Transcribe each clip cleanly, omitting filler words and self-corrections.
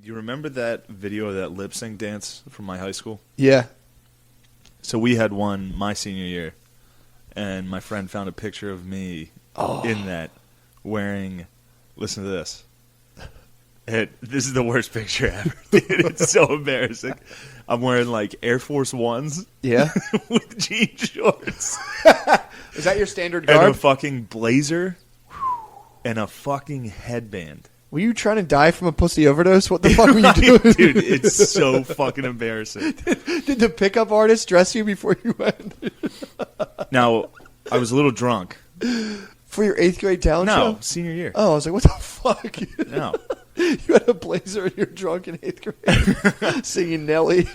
You remember that video of that lip sync dance from my high school? Yeah. So we had one my senior year, and my friend found a picture of me in that wearing. Listen to this. This is the worst picture ever, dude. It's so embarrassing. I'm wearing like Air Force Ones. Yeah. With jean shorts. Is that your standard And garb? a fucking blazer. And a fucking headband. Were you trying to die from a pussy overdose? What the fuck were you doing? Dude, it's so fucking embarrassing. Did the pickup artist dress you before you went? Now, I was a little drunk. For your 8th grade talent show? No, senior year. Oh, I was like, what the fuck? No. You had a blazer and you're drunk in 8th grade singing Nelly.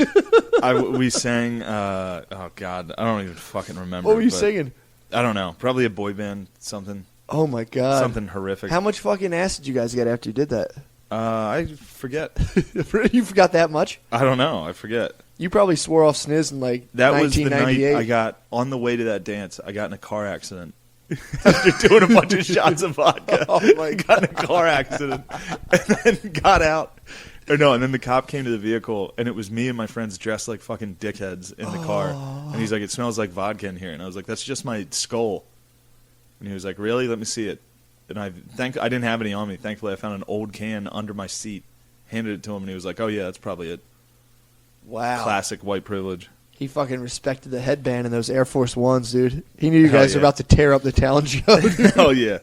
We sang, oh God, I don't even fucking remember. What were you singing? I don't know. Probably a boy band, something. Oh my God. Something horrific. How much fucking ass did you guys get after you did that? I forget. You forgot that much? I don't know. I forget. You probably swore off sniz in like That was the night 1998. I got, on the way to that dance, I got in a car accident. After doing a bunch of shots of vodka. Oh my God. Got in a car accident. And then got out. Or no, and then the cop came to the vehicle, and it was me and my friends dressed like fucking dickheads in the car. And he's like, it smells like vodka in here. And I was like, that's just my skull. And he was like, really? Let me see it. And I didn't have any on me. Thankfully, I found an old can under my seat, handed it to him, and he was like, oh, yeah, that's probably it. Wow. Classic white privilege. He fucking respected the headband and those Air Force Ones, dude. He knew you Hell guys yeah. were about to tear up the talent show. Hell yeah.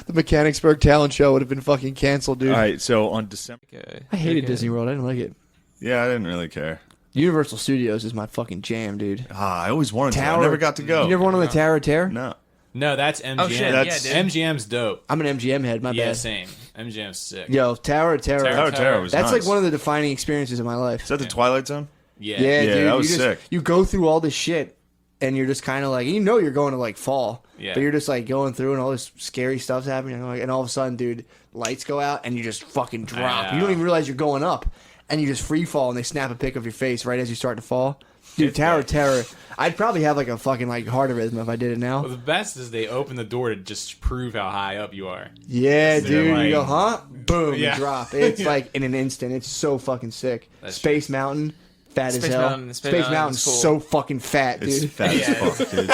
The Mechanicsburg talent show would have been fucking canceled, dude. All right, so on December... I hated Disney World. I didn't like it. Yeah, I didn't really care. Universal Studios is my fucking jam, dude. I always wanted Tower. to. I never got to go. You never went on the Tower of Terror? No. No, that's MGM. Oh, shit, That's- yeah, dude. MGM's dope. I'm an MGM head, my Yeah, bad. same. MGM's sick. Yo, Tower of Terror. Tower Tower of Terror was That's nice. like one of the defining experiences of my life. Is that the Twilight Zone? Yeah. Yeah, Yeah, dude. that was you sick. You go through all this shit, and you're just kind of like, you know you're going to like fall. Yeah. But you're just like going through, and all this scary stuff's happening. And all of a sudden, dude, lights go out, and you just fucking drop. You don't even realize you're going up, and you just free fall, and they snap a pic of your face right as you start to fall. Dude, Tower of Terror. I'd probably have like a fucking like heart arrhythmia if I did it now. Well, the best is they open the door to just prove how high up you are. Yeah, They're dude. like- You go, huh? Boom, Yeah. you drop. It's like in an instant. It's so fucking sick. That's Space Mountain, fat as Space hell. Mountain- Space Space Mountain's Mountain's cool. so fucking fat, It's dude. fat as fuck, dude.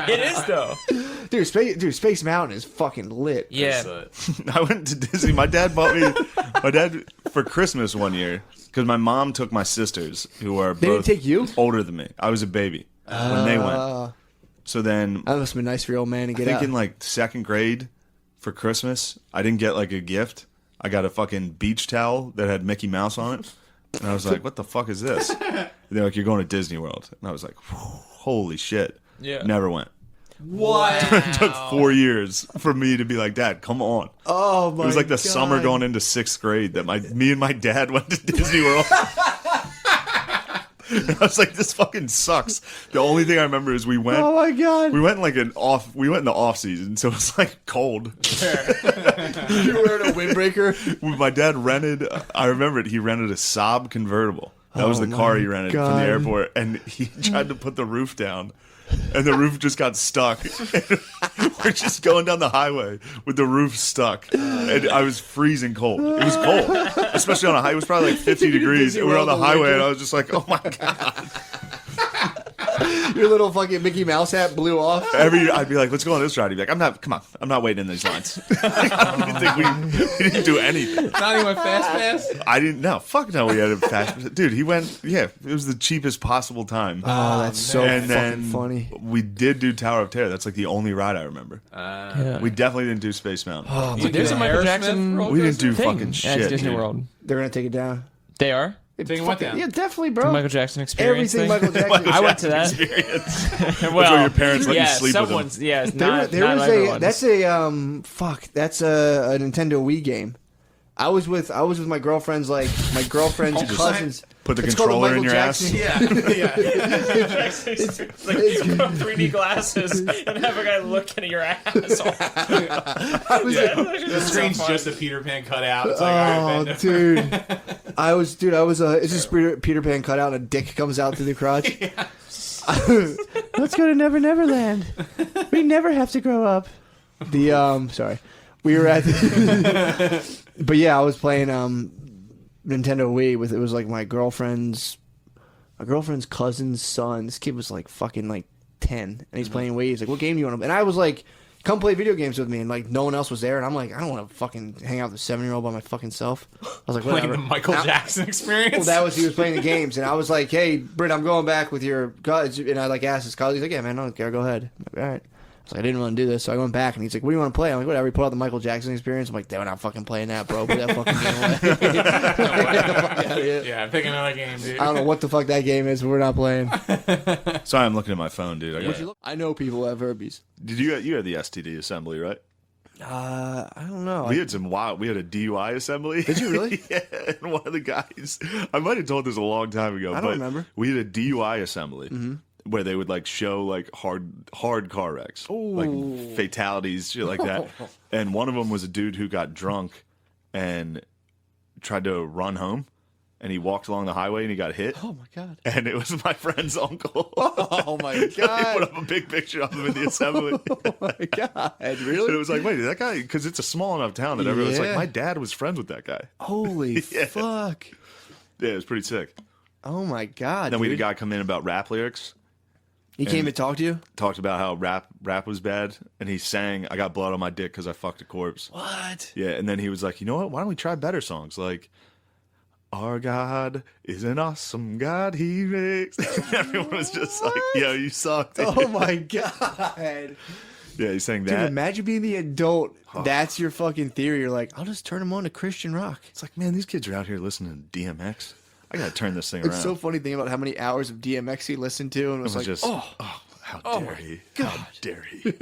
It is though. Dude, Space Mountain is fucking lit. Yeah. I went to Disney. My dad for Christmas one year, because my mom took my sisters, who are They didn't both take you? older than me. I was a baby when they went. So then, That must have been nice for your old man to I get think out. in like second grade for Christmas, I didn't get like a gift. I got a fucking beach towel that had Mickey Mouse on it. And I was like, what the fuck is this? And they're like, you're going to Disney World. And I was like, holy shit. Yeah. Never went. What? It took 4 years for me to be like, Dad, come on. Oh my god. It was like the summer going into 6th grade that me and my dad went to Disney World. And I was like, this fucking sucks. The only thing I remember is we went. Oh my god. We went in in the off season, so it was like cold. You were wearing a windbreaker? My dad rented. I remember it. He rented a Saab convertible. That was the car he rented from God. the airport, and he tried to put the roof down. And the roof just got stuck. We're just going down the highway with the roof stuck. And I was freezing cold. It was cold. Especially on a high. It was probably like 50 degrees. And we were on the highway and I was just like, oh my God. Your little fucking Mickey Mouse hat blew off. I'd be like, let's go on this ride. He'd be like, come on. I'm not waiting in these lines. I don't even think we didn't do anything. Not even fast pass. I didn't know. Fuck no, we had a fast. Dude, he went, yeah, it was the cheapest possible time. Oh, that's so And fucking then funny. we did do Tower of Terror. That's like the only ride I remember. Yeah. We definitely didn't do Space Mountain. Dude, there's a Michael Aerosmith Jackson roller we didn't do thing fucking at shit. Disney dude. World. They're gonna take it down. They are. Taking what down? Yeah, definitely, The bro. Michael Jackson experience. Everything thing. Michael Jackson. I went to that. Experience. Well, where your parents let you yeah, sleep with them. someone's, yeah, it's There not, was not everyone's. that's a Nintendo Wii game. I was with my girlfriend's cousins. Put the It's called a controller in Michael your Jackson- Yeah. It's like 3D glasses and have a guy looking at your asshole. I was The screen's just a Peter Pan cutout. It's like, all right, oh, man. dude. It's just Peter Pan cut out and a dick comes out through the crotch. Let's go to Never Never Land. We never have to grow up. Sorry. We were at But yeah, I was playing Nintendo Wii with, it was like my girlfriend's cousin's son. This kid was like fucking like 10, and he's playing Wii. He's like, "What game do you want to?" And I was like, "Come play video games with me." And like no one else was there, and I'm like, I don't want to fucking hang out with a 7-year-old by my fucking self. I was like, Playing whatever. the Michael Jackson experience. Well, he was playing the games, and I was like, "Hey, Britt, I'm going back with your guys." And I like asked his colleague, he's like, "Yeah, man, I don't care. Go ahead." I'm like, all right. I was like, I didn't want to do this, so I went back, and he's like, "What do you want to play?" I'm like, "Whatever." He put out the Michael Jackson experience. I'm like, "We're not fucking playing that, bro. Put that fucking game away." Get the fuck outta here. Yeah, pick another game, dude. I don't know what the fuck that game is, but we're not playing. Sorry, I'm looking at my phone, dude. I know people who have herpes. Did you had the STD assembly, right? I don't know. We had some wild. We had a DUI assembly. Did you really? Yeah, and one of the guys. I might have told this a long time ago. I don't remember. We had a DUI assembly where they would like show like hard car wrecks, like fatalities, shit like that. And one of them was a dude who got drunk and tried to run home, and he walked along the highway and he got hit. Oh my god! And it was my friend's uncle. Oh my He god! put up a big picture of him in the assembly. Oh my god! And Really? it was like, wait, that guy? Because it's a small enough town that everyone's like, Yeah. my dad was friends with that guy. Holy Yeah. fuck! Yeah, it was pretty sick. Oh my god! Then we had a dude. guy come in about rap lyrics. He came to talk to you. Talked about how rap was bad, and he sang "I got blood on my dick because I fucked a corpse." What? Yeah, and then he was like, you know what? Why don't we try better songs like "Our God is an awesome God He makes." Everyone was just like, "Yo, you suck." Dude. Oh my god! Yeah, he sang Dude, that. imagine being the adult. That's your fucking theory. You're like, I'll just turn him on to Christian rock. It's like, man, these kids are out here listening to DMX. I gotta turn this thing around. It's so funny thinking about how many hours of DMX he listened to, and was It like, was just, how dare he? How dare he?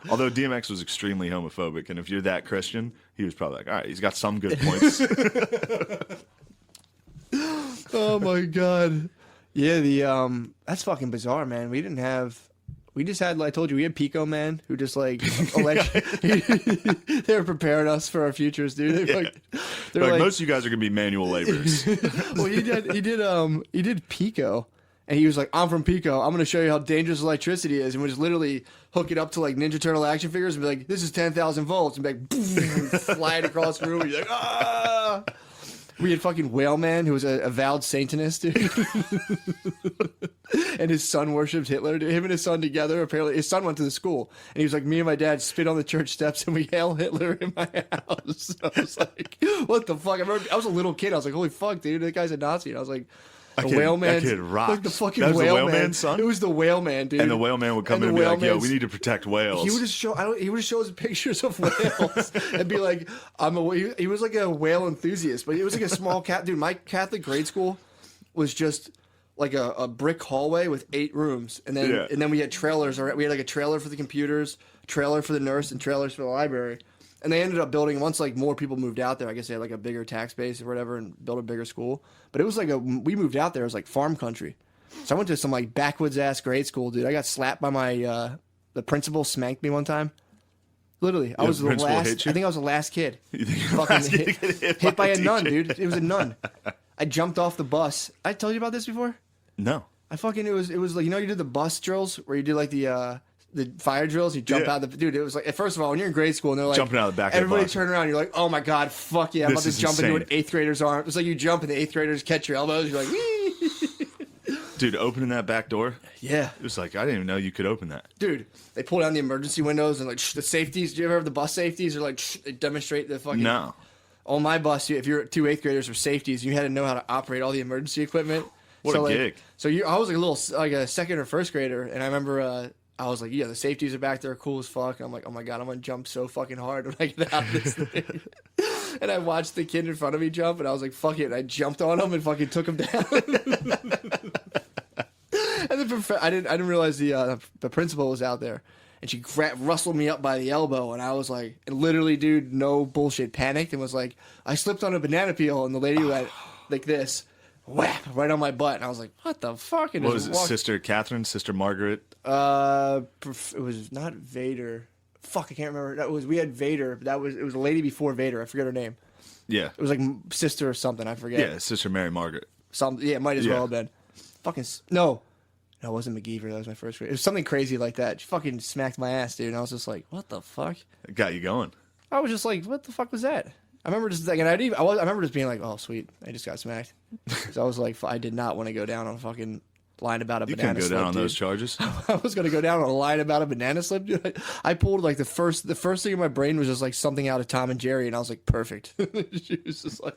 Although DMX was extremely homophobic, and if you're that Christian, he was probably like, all right, he's got some good points. oh my god. Yeah, the that's fucking bizarre, man. We just had, like I told you, we had Pico Man who just like they were preparing us for our futures, dude. They're like, like, most of you guys are gonna be manual laborers. well, he did Pico, and he was like, "I'm from Pico. I'm gonna show you how dangerous electricity is," and we just literally hook it up to like Ninja Turtle action figures and be like, "This is 10,000 volts," and be like, boom, fly it across the room. And you're like, ah. We had fucking Whale Man, who was a avowed Satanist, dude. And his son worshipped Hitler. Dude. Him and his son together, apparently. His son went to the school. And he was like, me and my dad spit on the church steps and we hail Hitler in my house. I was like, what the fuck? I was a little kid. I was like, holy fuck, dude. That guy's a Nazi. And I was like, Whale Man. That kid rocks. Like the fucking that was Whale the Whale Man. Man's son? It was the Whale Man, dude. And the Whale Man would come And in and the be like, Whale yo, Man's- we need to protect whales. He would just show us pictures of whales and be like, he was like a whale enthusiast, but it was like a small cat. Dude, my Catholic grade school was just like a brick hallway with 8 rooms. And then we had trailers. We had like a trailer for the computers, trailer for the nurse, and trailers for the library. And they ended up building, once like more people moved out there, I guess they had like a bigger tax base or whatever and built a bigger school. But it was like we moved out there, it was like farm country. So I went to some like backwoods ass grade school, dude. I got slapped by my the principal spanked me one time. Literally, I was the principal last. hit you? I think I was the last kid. You think Fucking last kid to get hit by a teacher? nun, dude. It was a nun. I jumped off the bus. I told you about this before. No. It was like, you know, you did the bus drills where you did like the fire drills. You jump Yeah. out dude. It was like, first of all, when you're in grade school and they're like Jumping out of the back of the everybody bus. turn around. You're like, oh my god, fuck yeah, I'm This about to is jump into an insane. 8th grader's arm. It's like you jump and the 8th graders catch your elbows. You're like, wee. Dude, opening that back door, Yeah. it was like, I didn't even know you could open that. Dude, they pull down the emergency windows and like the safeties. Do you ever have the bus safeties? Or like they demonstrate the fucking. No. On my bus, if you're 2 8th graders were safeties, you had to know how to operate all the emergency equipment. What a like, gig. So I was like a 2nd or 1st grader, and I remember I was like, yeah, the safeties are back there, cool as fuck. And I'm like, oh my god, I'm gonna jump so fucking hard when I get out of this thing. And I watched the kid in front of me jump, and I was like, fuck it. And I jumped on him and fucking took him down. And I didn't realize the principal was out there, and she rustled me up by the elbow, and I was like, and literally, dude, no bullshit, panicked and was like, I slipped on a banana peel, and the lady went like this, whap, right on my butt, and I was like, what the fuck? And What just was it, Sister Catherine, Sister Margaret? it was not Vader. Fuck, I can't remember. We had Vader. But it was a lady before Vader. I forget her name. Yeah. It was like sister or something. I forget. Yeah, Sister Mary Margaret. Yeah, it might as Yeah. well have been. Fucking no, it wasn't McGeever. That was my 1st grade. It was something crazy like that. She fucking smacked my ass, dude. And I was just like, what the fuck? It got you going. I was just like, what the fuck was that? I remember just like, and I remember just being like, "Oh, sweet, I just got smacked." So I was like, I did not want to go down on a fucking line about a You banana can go slip. down on dude. those charges. I was gonna go down on a line about a banana slip, dude. I pulled like the first thing in my brain was just like something out of Tom and Jerry, and I was like, perfect. She was just like,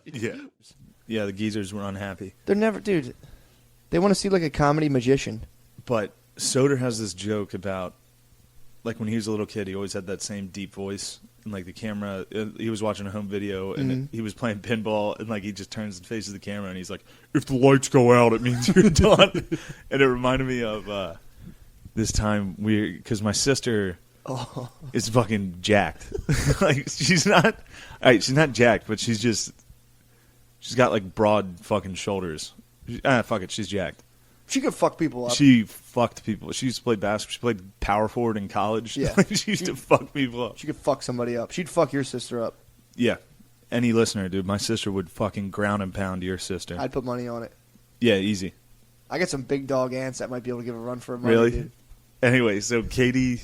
Yeah, the geezers were unhappy. they're never, dude. They want to see like a comedy magician. But Soder has this joke about, like, when he was a little kid, he always had that same deep voice. And, like, the camera, he was watching a home video, and he was playing pinball, and, like, he just turns and faces the camera, and he's like, if the lights go out, it means you're done. And it reminded me of this time, because my sister is fucking jacked. Like, she's not jacked, but she's got, like, broad fucking shoulders. Fuck it, she's jacked. She could fuck people up. She fucked people. She used to play basketball. She played power forward in college. Yeah. She used to fuck people up. She could fuck somebody up. She'd fuck your sister up. Yeah. Any listener, dude, my sister would fucking ground and pound your sister. I'd put money on it. Yeah, easy. I got some big dog aunts that might be able to give a run for her money, Really? dude. Anyway, so Katie,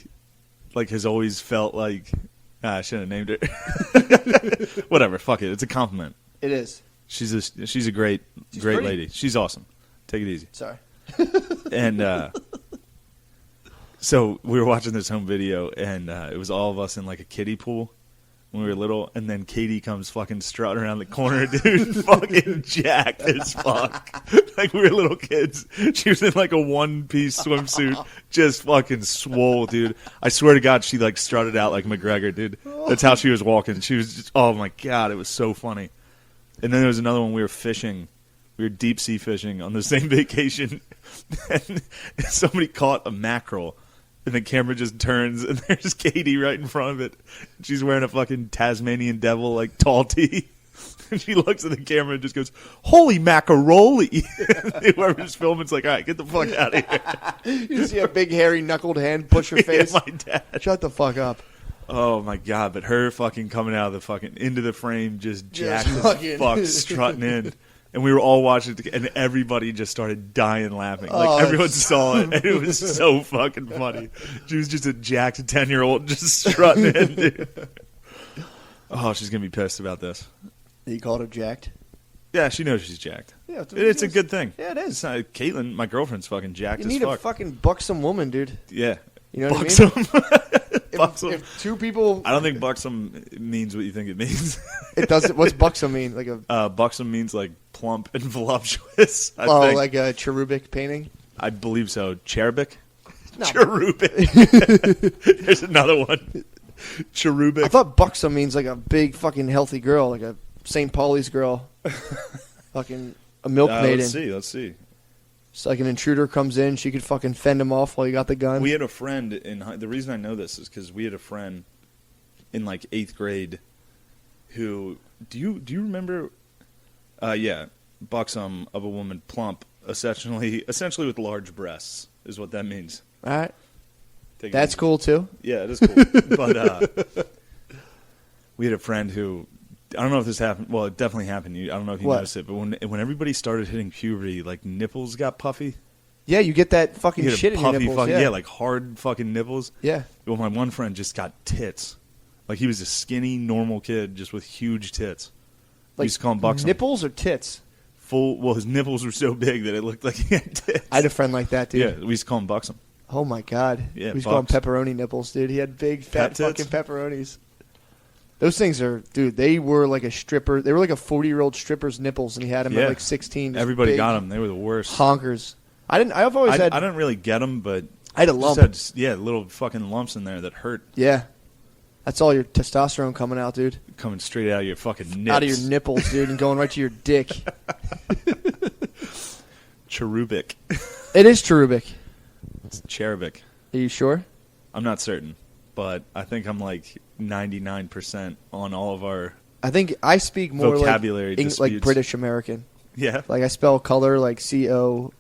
like, has always felt like, I shouldn't have named her. Whatever, fuck it. It's a compliment. It is. She's a great pretty. lady. She's awesome. Take it easy. Sorry. And so we were watching this home video, and it was all of us in like a kiddie pool when we were little, and then Katie comes fucking strutting around the corner, dude, fucking jacked as fuck. Like we were little kids. She was in like a one-piece swimsuit, just fucking swole, dude. I swear to God, she like strutted out like McGregor, dude. That's how she was walking. She was just, oh my God, it was so funny. And then there was another one, we were fishing. We were deep sea fishing on the same vacation, and somebody caught a mackerel, and the camera just turns, and there's Katie right in front of it. She's wearing a fucking Tasmanian devil, like, tall tee. And she looks at the camera and just goes, holy macaroni. Whoever's filming's like, all right, get the fuck out of here. You see a big, hairy, knuckled hand push her face? Yeah, my dad. Shut the fuck up. Oh, my God. But her fucking coming out of the fucking, into the frame, just jacked fucking- as fuck, strutting in. And we were all watching it, and everybody just started dying laughing. Like, everyone saw it, and it was so fucking funny. She was just a jacked 10-year-old just strutting in, dude. Oh, she's going to be pissed about this. You called her jacked? Yeah, she knows she's jacked. Yeah, It's a good thing. Yeah, it is. It's not, Caitlin, my girlfriend's fucking jacked You as need fuck. a fucking buxom woman, dude. Yeah. You know what I mean? Buxom. Buxom. If two people... I don't think buxom means what you think it means. It doesn't... What's buxom mean? Like a... Buxom means like plump and voluptuous. I think. like a cherubic painting? I believe so. Cherubic? No. Cherubic. There's another one. Cherubic. I thought buxom means like a big fucking healthy girl, like a St. Pauli's girl. Fucking a milk maiden. Let's see. It's like an intruder comes in, she could fucking fend him off while you got the gun. We had a friend the reason I know this is because we had a friend in like 8th grade who do you remember? Yeah, buxom of a woman, plump, essentially with large breasts is what that means. All right. Take it That's easy. cool too. Yeah, it is cool. But we had a friend who, I don't know if this happened. Well, it definitely happened. I don't know if you What? noticed it, but when everybody started hitting puberty, like nipples got puffy. Yeah, you get that fucking You get shit a in your puffy, nipples. fucking, Yeah. like hard fucking nipples. Yeah. Well, my one friend just got tits. Like he was a skinny, normal kid just with huge tits. We used to call him buxom. Nipples or tits? Well, his nipples were so big that it looked like he had tits. I had a friend like that, dude. Yeah, we used to call him buxom. Oh my god. Yeah, we used to call him bucks. pepperoni nipples, dude. He had big fat Pep tits? fucking pepperonis. Those things are, dude. They were like a stripper. They were like a 40-year-old stripper's nipples, and he had them Yeah. at like 16. Just Everybody big got them. They were the worst. honkers. I've always had. I didn't really get them, but I had a just lump. had, little fucking lumps in there that hurt. Yeah, that's all your testosterone coming out, dude. Coming straight out of your fucking nips. Out of your nipples, dude, and going right to your dick. Cherubic. It is cherubic. It's cherubic. Are you sure? I'm not certain, but I think I'm like 99% on all of our... I think I speak more Vocabulary like disputes. British American. Yeah. Like I spell color like COLOUR.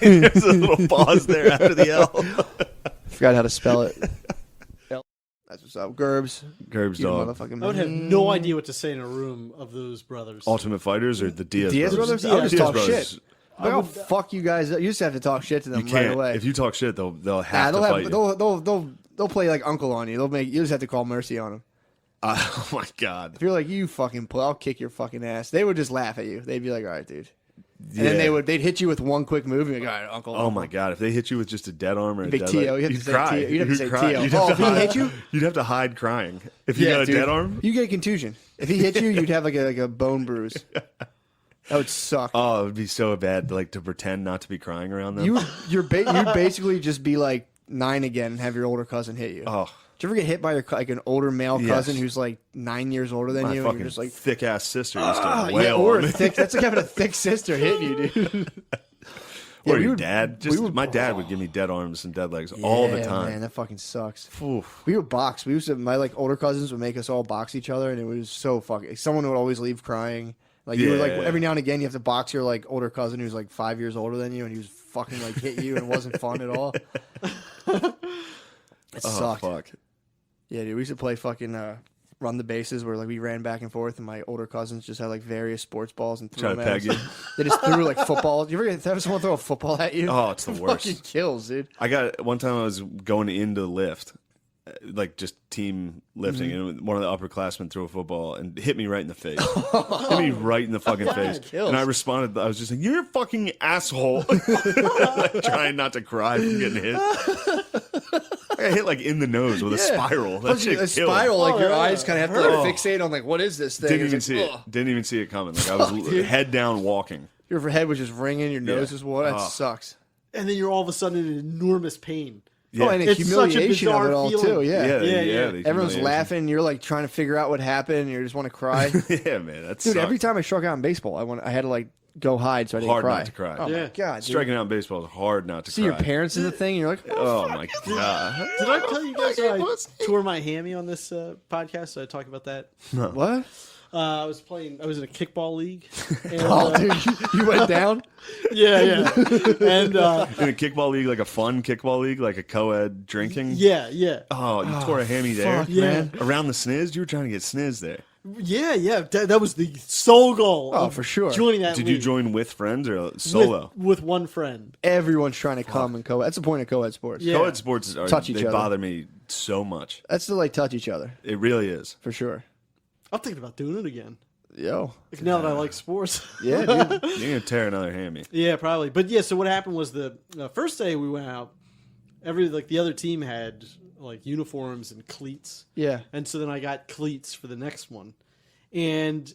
There's a little pause there after the L. Forgot how to spell it. That's what's up, Gerbs. Gerbs You dog. motherfucking I would have no idea what to say in a room of those brothers. Ultimate Fighters or the Diaz, Diaz brothers? brothers? I would just Diaz talk brothers. shit. Like, I'll fuck you guys up. You just have to talk shit to them You right can't. away. If you talk shit, they'll have to they'll fight you. they'll play like uncle on you. You just have to call mercy on them. Oh my god. If you're like, you fucking play, I'll kick your fucking ass. They would just laugh at you. They'd be like, all right, dude. And then they'd hit you with one quick move and be like, all right, uncle. Oh my god, if they hit you with just a dead arm or a Big dead T.O. leg, You have to you'd say cry. T.O. You'd have to say cry. T.O. You'd Oh, have if to he hide- hit you? You'd have to hide crying. If you got a dude. dead arm? You get a contusion. If he hit you, you'd have like a bone bruise. That would suck. Oh, it would be so bad like to pretend not to be crying around them. You'd basically just be like 9 again and have your older cousin hit you. Oh. Did you ever get hit by like an older male Yes. cousin who's like 9 years older than My you? And fucking you're just like, thick ass sister used to wail or on a me. thick. That's like having a thick sister hit you, dude. Or we your would- dad. My dad would give me dead arms and dead legs all the time. Man, that fucking sucks. Oof. We would box. We used to. My like older cousins would make us all box each other, and it was so fucking. Someone would always leave crying. Like you were like Yeah. every now and again you have to box your like older cousin who's like 5 years older than you, and he was fucking like hit you, and it wasn't fun at all. It sucked. Fuck. Yeah, dude. We used to play fucking run the bases where like we ran back and forth, and my older cousins just had like various sports balls and threw Try to them at peg us. you. They just threw like football. Do you ever have someone throw a football at you? Oh, it's the worst. Fucking kills, dude. I got one time I was going into the lift, like just team lifting, and one of the upperclassmen threw a football and hit me right in the face. Hit me right in the fucking face. kills. And I responded, I was just like, "You're a fucking asshole." Like, trying not to cry from getting hit. I got hit like in the nose with a spiral. That Plus, shit a killed. spiral, like your yeah. eyes kind of have to like fixate on like what is this thing? Didn't It's even like, see it. ugh. Didn't even see it coming. Like I was head down walking. Your head was just ringing, your nose was water. That Oh. sucks. And then you're all of a sudden in enormous pain. Oh, and a It's such a humiliation of bizarre it all feeling. too. Yeah. Yeah, yeah. yeah. the Everyone's humiliation. laughing. You're like trying to figure out what happened. And you just want to cry. Yeah, man. That's Dude, every time I struck out in baseball, I had to like go hide so I didn't Hard cry. not to cry. Oh Yeah. my god, dude. Striking out in baseball is hard not to See cry. your parents in the thing, and you're like, Oh my god. Did I tell you guys I tore my hammy on this podcast? Did I talk about that? what? I was in a kickball league. And, Oh, dude, you went down. yeah. And In a kickball league, like a fun kickball league, like a co-ed drinking. yeah. Oh, you tore a hammy there. fuck, man. Around the sniz? You were trying to get sniz there. Yeah. That was the sole goal. Oh, of for sure. Joining that Did you league join with friends or solo? with one friend. Everyone's trying to come and co-ed. That's the point of co-ed sports. Yeah. Co-ed sports are, Touch each they other. bother me so much. That's to like touch each other It really is. for sure. I'm thinking about doing it again. Yo, Like, now that I like sports. yeah, dude. You're gonna tear another hammy. Yeah, probably. But yeah, so what happened was the first day we went out, the other team had like uniforms and cleats. Yeah. And so then I got cleats for the next one. And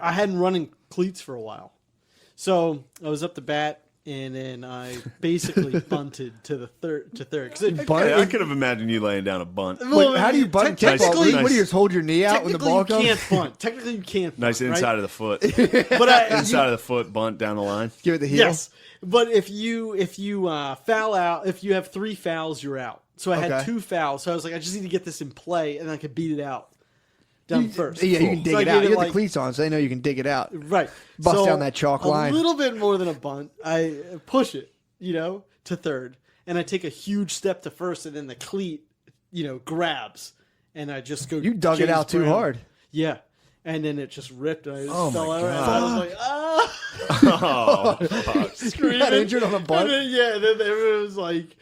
I hadn't run in cleats for a while. So I was up to bat, and then I basically bunted to third. 'Cause I could have imagined you laying down a bunt. Wait, how do you bunt kickball? technically- What do you just hold your knee out when the ball Technically, comes? you can't bunt. Technically, you can't. Nice bunt, inside right? of the foot. But Inside of the foot bunt down the line. Give it the heel. yes. But if you foul out, if you have 3 fouls, you're out. So I had Okay. 2 fouls. So I was like, I just need to get this in play, and I could beat it out down first. Yeah, you can dig So I it did out. You have like- the cleats on, so they know you can dig it out. Right. Bust down that chalk line. A little bit more than a bunt. I push it, to third. And I take a huge step to first, and then the cleat, grabs. And I just go. You dug it James out too Brown. hard. Yeah. And then it just ripped. And I just Oh, fell my over. And I was like, ah! Oh, fuck. Screaming. got injured on a bunt? And then, then everyone was like,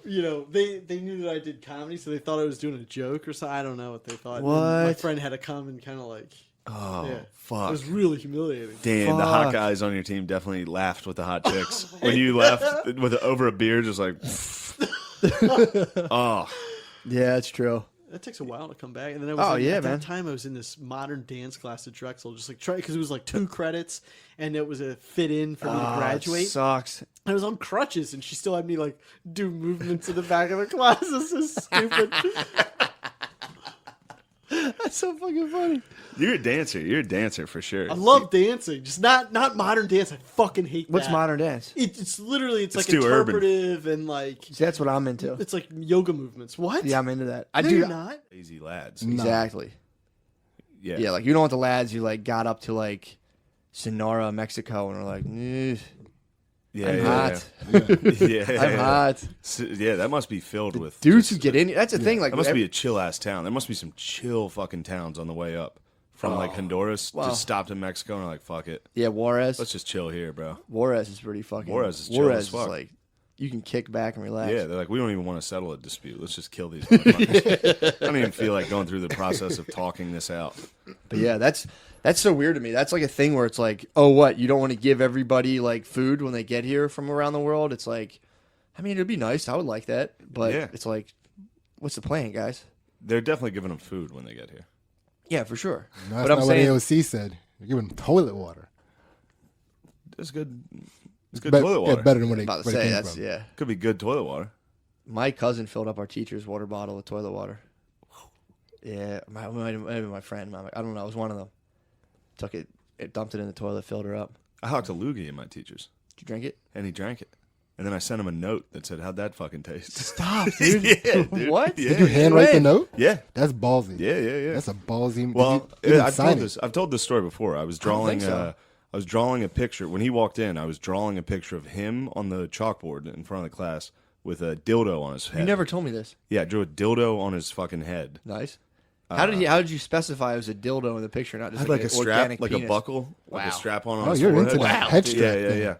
they knew that I did comedy, so they thought I was doing a joke or something. I don't know what they thought. And my What? friend had to come and kind of like, Oh, yeah. It fuck. was really humiliating. Damn, the hot Fuck. guys on your team definitely laughed with the hot chicks. When you left over a beer, just like, oh. Yeah, that's true. That takes a while to come back. And then I was Oh, at man. that time I was in this modern dance class at Drexel, just like because it was like 2 credits and it was a fit in for me to graduate. Sucks. I was on crutches and she still had me like do movements in the back of the class. This is stupid. That's so fucking funny. You're a dancer. You're a dancer for sure. I love dancing, just not modern dance. I fucking hate What's that. modern dance? It's literally it's like too urban. interpretive and like See, that's what I'm into. it's like yoga movements. What? Yeah, I'm into that. I No, do you're not. Lazy lads. exactly. Yeah. Yeah, like you don't want the lads who like got up to like Sonora, Mexico, and are like, Yeah, I'm yeah, hot. Yeah. I'm hot. Yeah, that must be filled with Dudes who get in. That's the thing. Like That must be a chill ass town. There must be some chill fucking towns on the way up from like Honduras. wow. Just stopped in Mexico and are like, fuck it. yeah, Juarez. Let's just chill here, bro. Juarez is pretty fucking. Juarez is chill as is fuck. like you can kick back and relax. Yeah, they're like, we don't even want to settle a dispute. Let's just kill these motherfuckers. I don't even feel like going through the process of talking this out. But yeah, that's so weird to me. That's like a thing where it's like, oh, what? You don't want to give everybody like food when they get here from around the world? It's like, I mean, it'd be nice. I would like that. But Yeah. it's like, what's the plan, guys? They're definitely giving them food when they get here. Yeah, for sure. No, that's but I'm not saying, what AOC said. You're giving them toilet water. It's good. It's good Bet- toilet water. Yeah, better than what I'm they, about to where it say, came that's, from. yeah. Could be good toilet water. My cousin filled up our teacher's water bottle with toilet water. Yeah, might have been my friend. I don't know. It was one of them. Took it, dumped it in the toilet, filled her up. I hocked a loogie in my teacher's, Did you drink it? and he drank it. And then I sent him a note that said, how'd that fucking taste? Stop, dude. Yeah, dude. What? Yeah. Did you handwrite the When? note? Yeah. That's ballsy. Yeah. That's a ballsy. Well, you didn't I've sign told it. this. I've told this story before. I was don't drawing. think so. I was drawing a picture when he walked in. I was drawing a picture of him on the chalkboard in front of the class with a dildo on his head. You never told me this. Yeah, I drew a dildo on his fucking head. Nice. How did you specify it was a dildo in the picture, not I just had like like a an strap, organic like penis? a buckle, like Wow. a strap on Oh, his you're forehead. into that head strap Yeah. thing.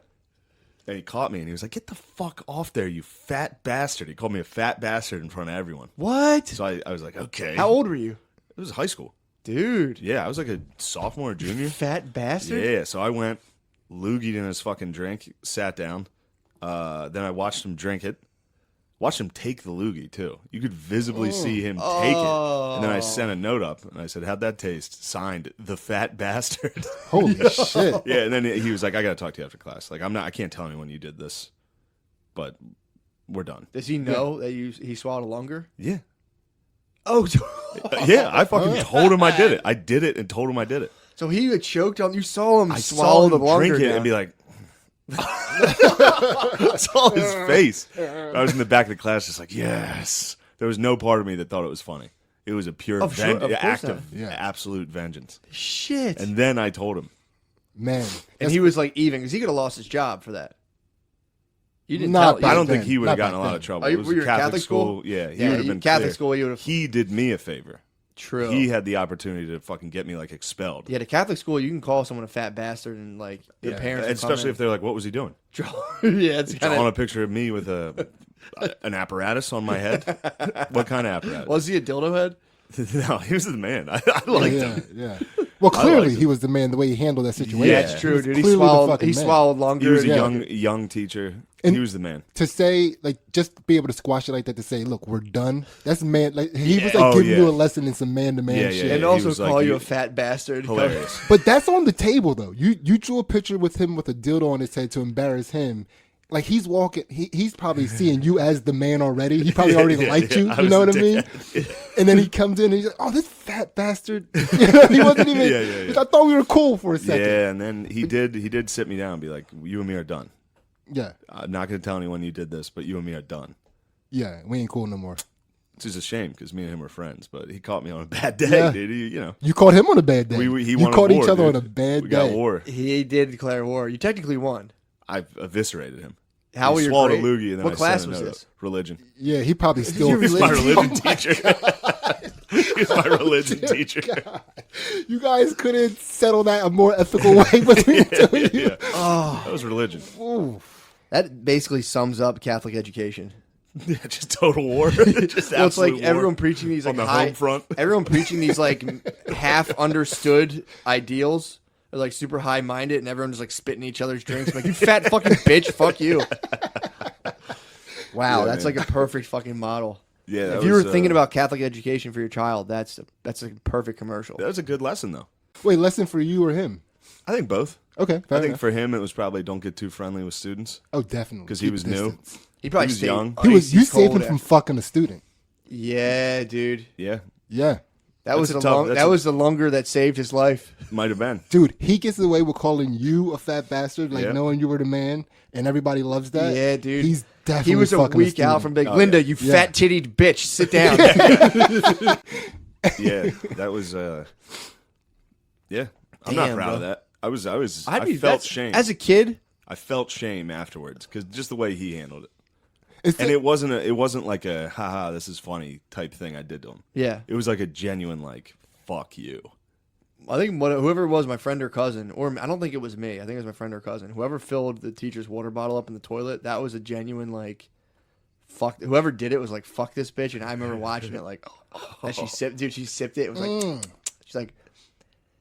And he caught me and he was like, "Get the fuck off there, you fat bastard!" He called me a fat bastard in front of everyone. What? So I was like, "Okay." How old were you? It was high school. Dude. Yeah, I was like a sophomore, or junior. Fat bastard? Yeah, so I went, loogied in his fucking drink, sat down. Then I watched him drink it. Watched him take the loogie, too. You could visibly see him take it. And then I sent a note up, and I said, how'd that taste? Signed, the fat bastard. Holy shit. Yeah, and then he was like, I got to talk to you after class. Like, I can't tell anyone you did this, but we're done. Does he know that he swallowed a longer? Yeah. Oh, Yeah, I fucking told him I did it. I did it and told him I did it. so he had choked on. You saw him I swallow saw the him longer drink it down. and be like, I saw his face. I was in the back of the class, just like, yes. There was no part of me that thought it was funny. It was a pure Of course act not. of Yeah. absolute vengeance. Shit. And then I told him. Man. And he was like even because he could have lost his job for that. You didn't Not tell. back I don't then. think he would have Not gotten a back lot then. of trouble. Oh, It was were you a in Catholic school. Yeah, he would have been Catholic clear. school. You would have He did me a favor. true. He had the opportunity to fucking get me like expelled. Yeah, the Catholic school, you can call someone a fat bastard and like their Yeah. parents, And especially if they're like, what was he doing? yeah, it's kind Drawing a of. picture of me with an apparatus on my head? What kind of apparatus? Was he a dildo head? No, he was the man. I liked him. Yeah. Well, clearly he was the man. The way he handled that situation. Yeah, That's it's true, was dude. He clearly the swallowed. fucking He man. swallowed longer. He was a yeah. young teacher. And- he was the man. To say, like, just be able to squash it like that, to say, look, we're done. That's man. Like, he was Yeah. like Oh, giving yeah. you a lesson in some man-to-man Yeah, shit. yeah, and he also was like, call you you- a fat bastard. Hilarious. But that's on the table, though. You drew a picture with him with a dildo on his head to embarrass him. Like, he's walking, he's probably seeing you as the man already. He probably already liked you. I You know was what I a mean? And then he comes in and he's like, oh, this fat bastard. He wasn't even, Yeah. I thought we were cool for a second. Yeah, and then he did sit me down and be like, you and me are done. Yeah. I'm not going to tell anyone you did this, but you and me are done. Yeah. We ain't cool no more. Which is a shame because me and him were friends, but he caught me on a bad day, Yeah. dude. You know. You caught him on a bad day. He you wanted caught war, each other dude. on a bad We day. got war. He did declare war. You technically won. I eviscerated him. How were he your swallowed grade? a loogie and then What I class sent a was note this? up. Religion. Yeah, he probably still. your He's my religion? religion teacher. He's my religion teacher. You guys couldn't settle that a more ethical way between the two of you. Yeah. Oh, that was religion. That basically sums up Catholic education. Yeah, just total war. Just Well, it's absolute like war. everyone preaching these like on the high, home front. everyone preaching these like half understood ideals. They're like super high minded, and everyone just like spitting each other's drinks. Like, you fat fucking bitch, fuck you. Wow, Yeah, that's man. like a perfect fucking model. Yeah, that If you were was, thinking about Catholic education for your child, that's a perfect commercial. that was a good lesson though. Wait, lesson for you or him? I think both. Okay, fair I think enough. for him it was probably don't get too friendly with students Oh, definitely. because he Keep was distance. new. He probably He was stayed young. He was. You icy saved him cold from after- fucking a student. Yeah, dude. Yeah, Yeah, That was a the tough- that's a- was the longer that saved his life. might have been. dude, he gets away with calling you a fat bastard, like Yeah. knowing you were the man, and everybody loves that. Yeah, dude. He's definitely. He was a fucking week out student. from being Oh, Linda, yeah. you Yeah. fat tittied bitch. Sit down. Yeah, that was. Yeah, I'm not Damn, proud of bro. that. I I'd be- felt that's- shame. as a kid. I felt shame afterwards because just the way he handled it, It's and like- it wasn't like a haha this is funny type thing I did to him. Yeah. It was like a genuine like fuck you. I think whoever it was, my friend or cousin, or I don't think it was me. I think it was my friend or cousin. Whoever filled the teacher's water bottle up in the toilet, that was a genuine like, fuck. Whoever did it was like, fuck this bitch. And I remember watching it like, and she sipped, dude. She sipped it. It was like, she's like,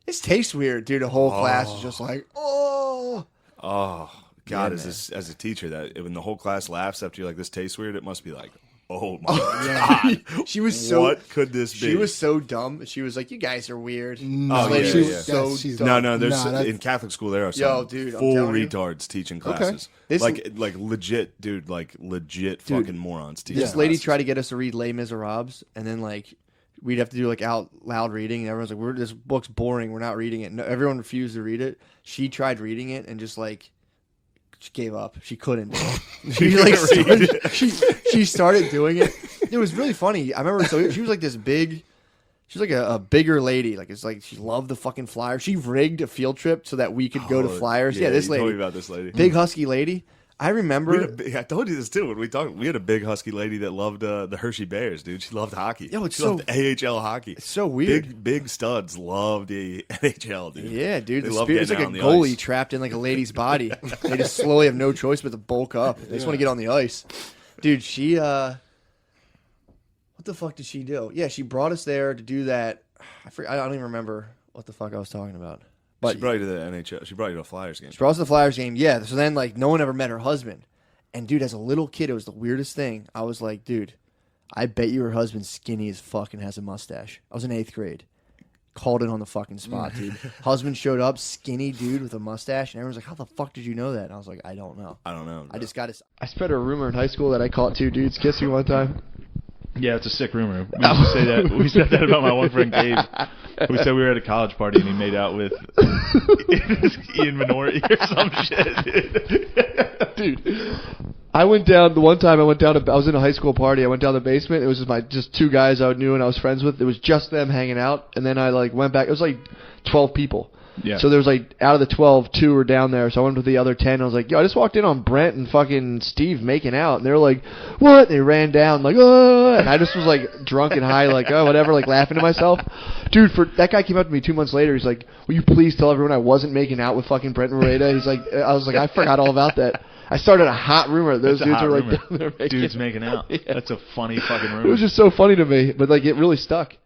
this tastes weird, dude. The whole class was just like, oh. Oh God, Yeah, as a teacher, that when the whole class laughs after you're like, this tastes weird, it must be like, oh my God. She was so. What could this be? She was so dumb. She was like, you guys are weird. Oh, This lady yeah, was yeah. so No, dumb. no. There's Nah, that's- in Catholic school there are Yo, some dude, I'm full telling you. retards teaching classes. This- like legit, dude. Like legit fucking morons teaching. This lady classes. tried to get us to read Les Miserables, and then like we'd have to do like out loud reading, and everyone's like, this book's boring. We're not reading it. No, everyone refused to read it. She tried reading it and just like she gave up. She couldn't. She like she started doing it. It was really funny. I remember. So she was like this big. She was like a bigger lady. Like it's like she loved the fucking Flyers. She rigged a field trip so that we could go to Flyers. Yeah, this you told lady, me about this lady. big husky lady. I remember. I told you this too when we talked. We had a big husky lady that loved the Hershey Bears, dude. She loved hockey. Yo, it's she so- loved AHL hockey. It's so weird. Big studs loved the NHL, dude. Yeah, dude. They The love spirit is like getting a out on the goalie ice. trapped in like a lady's body. They just slowly have no choice but to bulk up. They just want to get on the ice. Dude, she what the fuck did she do? Yeah, she brought us there to do that. I don't even remember what the fuck I was talking about. But She brought you to the NHL. She brought you to a Flyers game. she brought us to the Flyers game. Yeah. So then like no one ever met her husband. And dude, as a little kid, it was the weirdest thing. I was like, dude, I bet you her husband's skinny as fuck and has a mustache. I was in 8th grade. Called it on the fucking spot, dude. Husband showed up, skinny dude with a mustache, and everyone's like, how the fuck did you know that? And I was like, I don't know. I don't know. I just got to. I spread a rumor in high school that I caught 2 dudes kissing one time. Yeah, it's a sick rumor. We used to say that. We said that about my one friend Gabe. We said we were at a college party and he made out with Ian Minori or some shit, Dude, I went down the one time. I was in a high school party. I went down the basement. It was just 2 guys I knew and I was friends with. It was just them hanging out. And then I like went back. It was like 12 people. Yeah. So there was like out of the 12, 2 were down there. So I went with the other 10. I was like, yo, I just walked in on Brent and fucking Steve making out, and they were like, what? They ran down like, oh, and I just was like drunk and high, like, oh, whatever, like laughing to myself. Dude, that guy came up to me 2 months later. He's like, will you please tell everyone I wasn't making out with fucking Brent and Rada? He's like, I was like, I forgot all about that. I started a hot rumor. Those It's a dudes hot were like rumor. down there making Dudes making out. Yeah. That's a funny fucking It rumor. was just so funny to me, but like it really stuck.